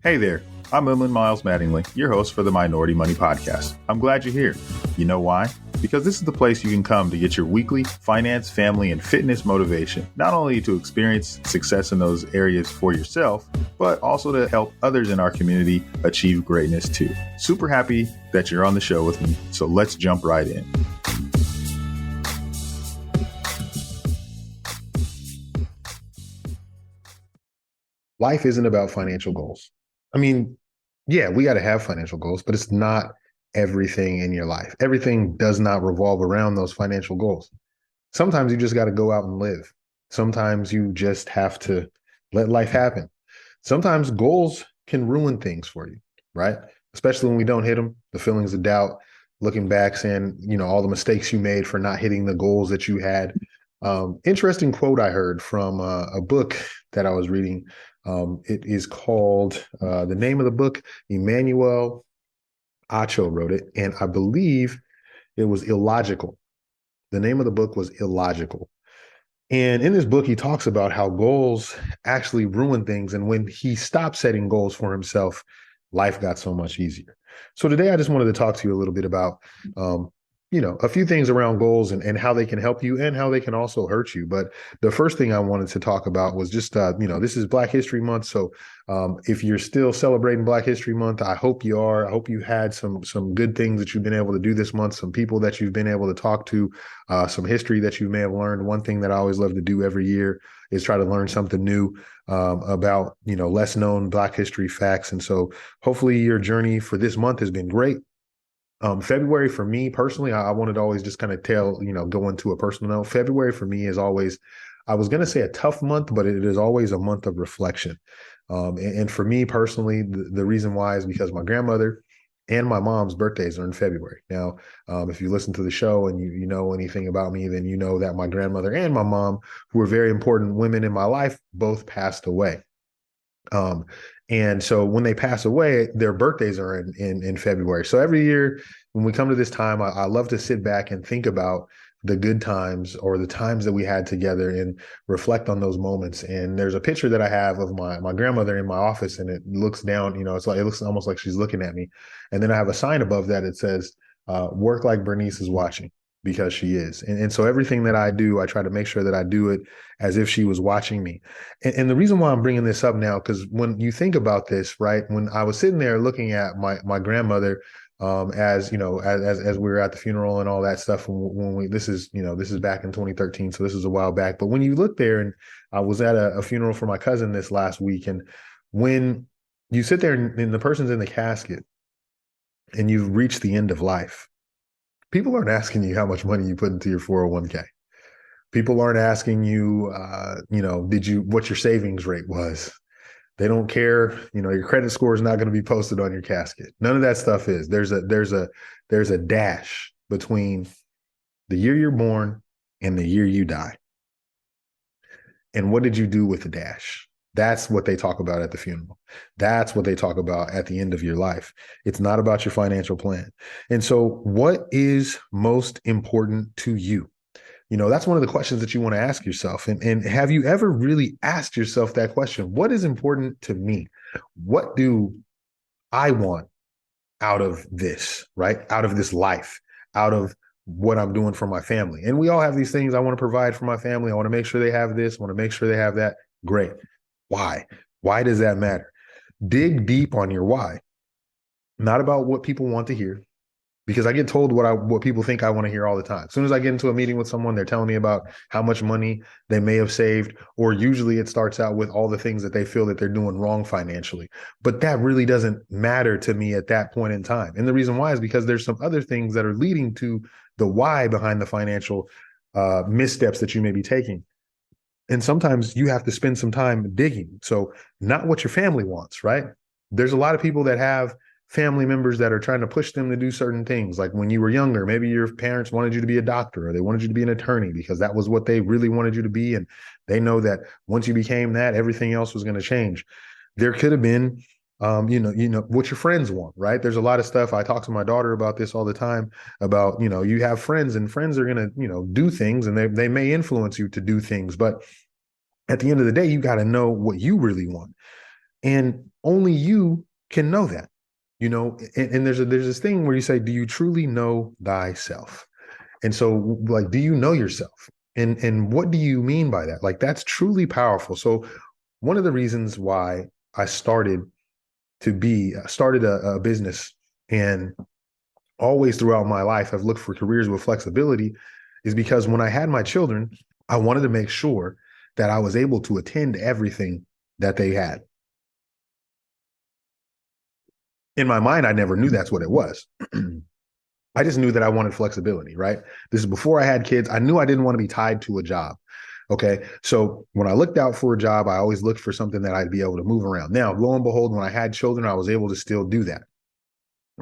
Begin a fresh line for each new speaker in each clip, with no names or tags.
Hey there, I'm Miles-Mattingly, your host for the Minority Money Podcast. I'm glad you're here. You know why? Because this is the place you can come to get your weekly finance, family, and fitness motivation, not only to experience success in those areas for yourself, but also to help others in our community achieve greatness too. Super happy that you're on the show with me, so let's jump right in. Life isn't about financial goals. I mean, yeah, we got to have financial goals, but it's not everything in your life. Everything does not revolve around those financial goals. Sometimes you just got to go out and live. Sometimes you just have to let life happen. Sometimes goals can ruin things for you, right? Especially when we don't hit them, the feelings of doubt, looking back, saying, all the mistakes you made for not hitting the goals that you had. Interesting quote I heard from a book that I was reading. It is called, the name of the book, Emmanuel Acho wrote it, and I believe it was Illogical. The name of the book was Illogical. And in this book, he talks about how goals actually ruin things. And when he stopped setting goals for himself, life got so much easier. So today, I just wanted to talk to you a little bit about, a few things around goals and how they can help you and how they can also hurt you. But the first thing I wanted to talk about was just, this is Black History Month. So if you're still celebrating Black History Month, I hope you are. I hope you had some good things that you've been able to do this month, some people that you've been able to talk to, some history that you may have learned. One thing that I always love to do every year is try to learn something new about, less known Black history facts. And so hopefully your journey for this month has been great. February for me personally, I wanted to always just kind of go into a personal note. February for me is always, I was going to say a tough month, but it is always a month of reflection. And for me personally, the reason why is because my grandmother and my mom's birthdays are in February. Now, if you listen to the show and you know anything about me, then you know that my grandmother and my mom, who were very important women in my life, both passed away. And so when they pass away, their birthdays are in February. So every year when we come to this time, I love to sit back and think about the good times or the times that we had together and reflect on those moments. And there's a picture that I have of my grandmother in my office, and it looks down, it looks almost like she's looking at me. And then I have a sign above that. It says, work like Bernice is watching, because she is. And so everything that I do, I try to make sure that I do it as if she was watching me. And the reason why I'm bringing this up now, because when you think about this, right, when I was sitting there looking at my grandmother, as we were at the funeral and all that stuff, this is back in 2013, so this is a while back. But when you look there, and I was at a funeral for my cousin this last week, and when you sit there and the person's in the casket and you've reached the end of life, people aren't asking you how much money you put into your 401k. People aren't asking you, what your savings rate was. They don't care. Your credit score is not going to be posted on your casket. None of that stuff is. There's a dash between the year you're born and the year you die. And what did you do with the dash? That's what they talk about at the funeral. That's what they talk about at the end of your life. It's not about your financial plan. And so what is most important to you? That's one of the questions that you want to ask yourself. And have you ever really asked yourself that question? What is important to me? What do I want out of this, right? Out of this life, out of what I'm doing for my family? And we all have these things. I want to provide for my family. I want to make sure they have this. I want to make sure they have that. Great. Why? Why does that matter? Dig deep on your why. Not about what people want to hear, because I get told what people think I want to hear all the time. As soon as I get into a meeting with someone, they're telling me about how much money they may have saved, or usually it starts out with all the things that they feel that they're doing wrong financially. But that really doesn't matter to me at that point in time. And the reason why is because there's some other things that are leading to the why behind the financial missteps that you may be taking. And sometimes you have to spend some time digging. So not what your family wants, right? There's a lot of people that have family members that are trying to push them to do certain things. Like when you were younger, maybe your parents wanted you to be a doctor, or they wanted you to be an attorney because that was what they really wanted you to be. And they know that once you became that, everything else was going to change. There could have been, what your friends want, right? There's a lot of stuff. I talk to my daughter about this all the time about, you have friends, and friends are going to, do things, and they may influence you to do things. But at the end of the day, you got to know what you really want. And only you can know that, and there's this thing where you say, do you truly know thyself? And so, like, do you know yourself? And what do you mean by that? Like, that's truly powerful. So one of the reasons why I started a business, and always throughout my life I've looked for careers with flexibility, is because when I had my children, I wanted to make sure that I was able to attend everything that they had. In my mind, I never knew that's what it was. I just knew that I wanted flexibility, right? This is before I had kids. I knew I didn't want to be tied to a job. Okay. So when I looked out for a job, I always looked for something that I'd be able to move around. Now, lo and behold, when I had children, I was able to still do that.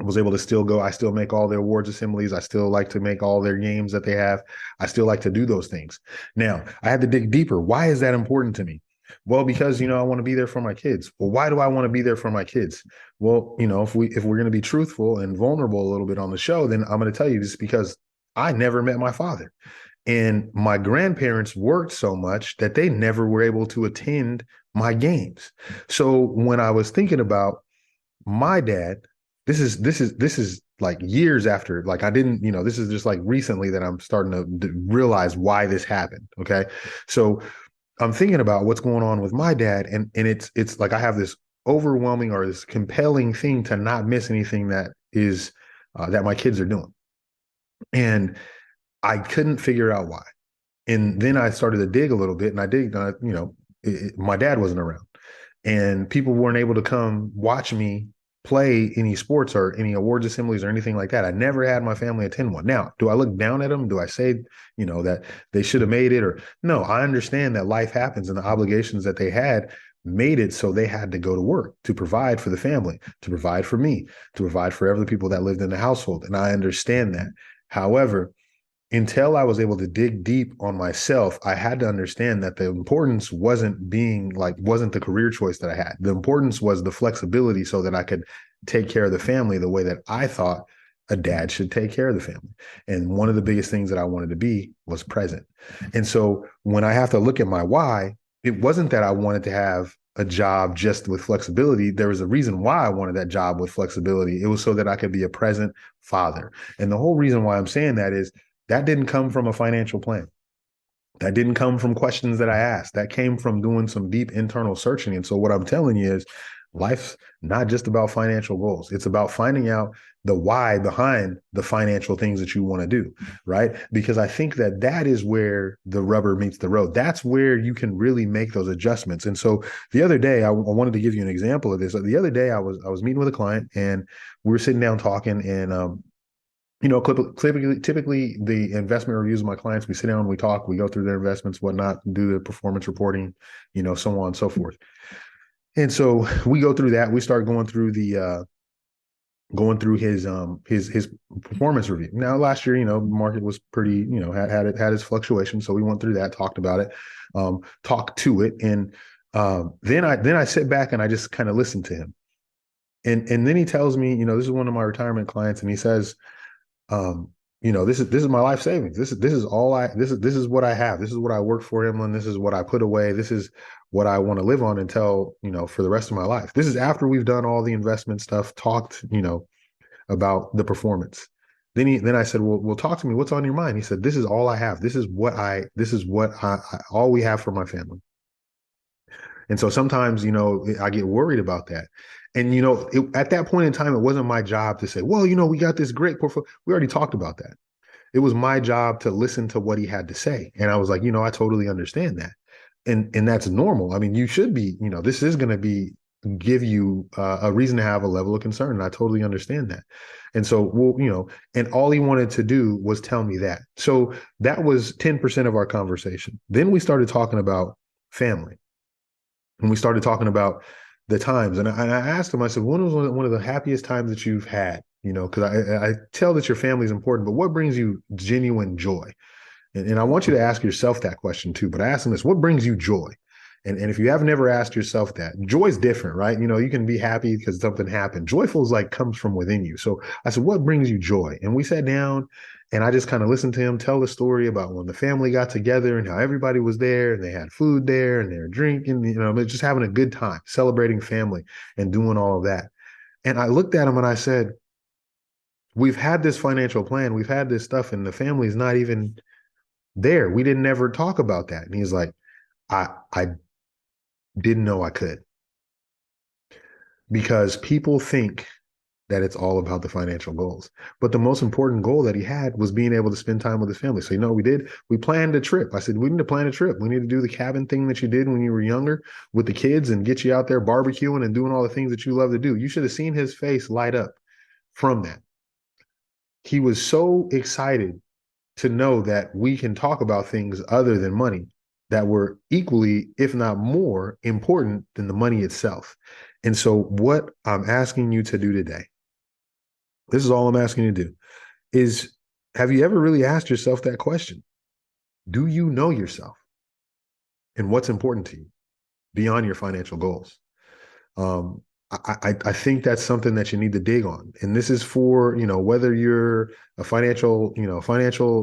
I was able to still go. I still make all their awards assemblies. I still like to make all their games that they have. I still like to do those things. Now, I had to dig deeper. Why is that important to me? Well, because I want to be there for my kids. Well, why do I want to be there for my kids? Well, if we're going to be truthful and vulnerable a little bit on the show, then I'm going to tell you this, because I never met my father. And my grandparents worked so much that they never were able to attend my games. So when I was thinking about my dad, this is like years after, like I didn't, this is just like recently that I'm starting to realize why this happened. Okay. So I'm thinking about what's going on with my dad, and it's like I have this overwhelming or this compelling thing to not miss anything that is that my kids are doing. And I couldn't figure out why. And then I started to dig a little bit, and I digged, my dad wasn't around, and people weren't able to come watch me play any sports or any awards assemblies or anything like that. I never had my family attend one. Now, do I look down at them? Do I say, that they should have made it? Or no, I understand that life happens, and the obligations that they had made it so they had to go to work to provide for the family, to provide for me, to provide for other people that lived in the household. And I understand that. However, until I was able to dig deep on myself, I had to understand that the importance wasn't the career choice that I had. The importance was the flexibility so that I could take care of the family the way that I thought a dad should take care of the family. And one of the biggest things that I wanted to be was present. And so when I have to look at my why, it wasn't that I wanted to have a job just with flexibility. There was a reason why I wanted that job with flexibility. It was so that I could be a present father. And the whole reason why I'm saying that is that didn't come from a financial plan. That didn't come from questions that I asked. That came from doing some deep internal searching. And so what I'm telling you is life's not just about financial goals. It's about finding out the why behind the financial things that you want to do, right? Because I think that that is where the rubber meets the road. That's where you can really make those adjustments. And so the other day, I wanted to give you an example of this. The other day, I was meeting with a client, and we were sitting down talking, and typically the investment reviews of my clients, we sit down, we talk, we go through their investments, whatnot, do the performance reporting, so on and so forth. And so we go through that. We start going through his performance review. Now, last year, the market was pretty, had its fluctuations. So we went through that, talked about it, talked to it, and then I sit back and I just kind of listen to him, and then he tells me, this is one of my retirement clients, and he says, this is my life savings. This is what I have. This is what I work for him on. This is what I put away. This is what I want to live on until, for the rest of my life. This is after we've done all the investment stuff, talked, about the performance. Then I said, well, talk to me. What's on your mind? He said, this is all I have. This is what all we have for my family. And so sometimes, I get worried about that. And, at that point in time, it wasn't my job to say, well, we got this great portfolio. We already talked about that. It was my job to listen to what he had to say. And I was like, I totally understand that. And that's normal. I mean, you should be, this is going to give you a reason to have a level of concern. And I totally understand that. And so, and all he wanted to do was tell me that. So that was 10% of our conversation. Then we started talking about family. And we started talking about the times. And I asked him, I said, when was one of the happiest times that you've had? Because I tell that your family is important, but what brings you genuine joy? And I want you to ask yourself that question too. But I asked him this, what brings you joy? And if you have never asked yourself that, joy is different, right? You can be happy because something happened. Joyful is like comes from within you. So I said, what brings you joy? And we sat down And I just kind of listened to him tell the story about when the family got together and how everybody was there and they had food there and they were drinking, they're just having a good time, celebrating family and doing all of that. And I looked at him and I said, we've had this financial plan, we've had this stuff, and the family's not even there. We didn't ever talk about that. And he's like, I didn't know I could. Because people think that it's all about the financial goals. But the most important goal that he had was being able to spend time with his family. So, what we did? We planned a trip. I said, we need to plan a trip. We need to do the cabin thing that you did when you were younger with the kids and get you out there barbecuing and doing all the things that you love to do. You should have seen his face light up from that. He was so excited to know that we can talk about things other than money that were equally, if not more, important than the money itself. And so what I'm asking you to do today, this is all I'm asking you to do, is have you ever really asked yourself that question? Do you know yourself and what's important to you beyond your financial goals? I think that's something that you need to dig on. And this is for, whether you're a financial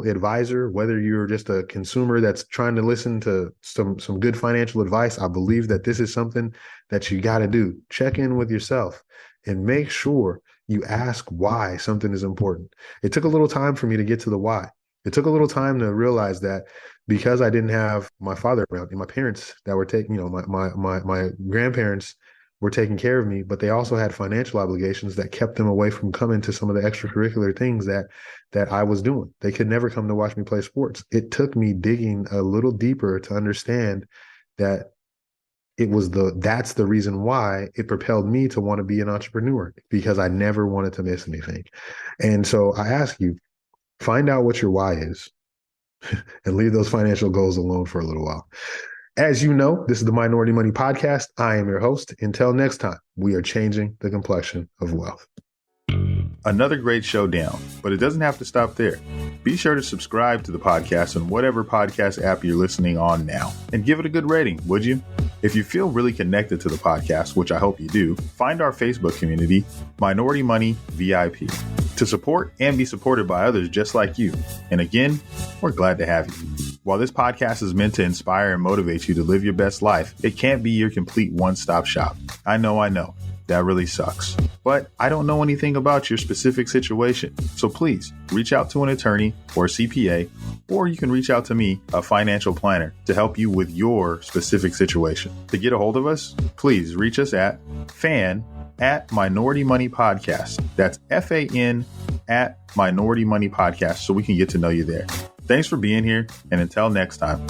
advisor, whether you're just a consumer that's trying to listen to some good financial advice. I believe that this is something that you got to do. Check in with yourself and make sure you ask why something is important. It took a little time for me to get to the why. It took a little time to realize that because I didn't have my father around, and my parents that were taking, my grandparents were taking care of me, but they also had financial obligations that kept them away from coming to some of the extracurricular things that I was doing. They could never come to watch me play sports. It took me digging a little deeper to understand that that's the reason why it propelled me to want to be an entrepreneur, because I never wanted to miss anything. And so I ask you, find out what your why is and leave those financial goals alone for a little while. As you know, this is the Minority Money Podcast. I am your host. Until next time, we are changing the complexion of wealth.
Another great show down, but it doesn't have to stop there. Be sure to subscribe to the podcast on whatever podcast app you're listening on now, and give it a good rating, would you? If you feel really connected to the podcast, which I hope you do, find our Facebook community, Minority Money VIP, to support and be supported by others just like you. And again, we're glad to have you. While this podcast is meant to inspire and motivate you to live your best life, it can't be your complete one-stop shop. I know. That really sucks. But I don't know anything about your specific situation. So please reach out to an attorney or a CPA, or you can reach out to me, a financial planner, to help you with your specific situation. To get a hold of us, please reach us at fan@Minority Money Podcast. That's FAN@Minority Money Podcast, so we can get to know you there. Thanks for being here, and until next time.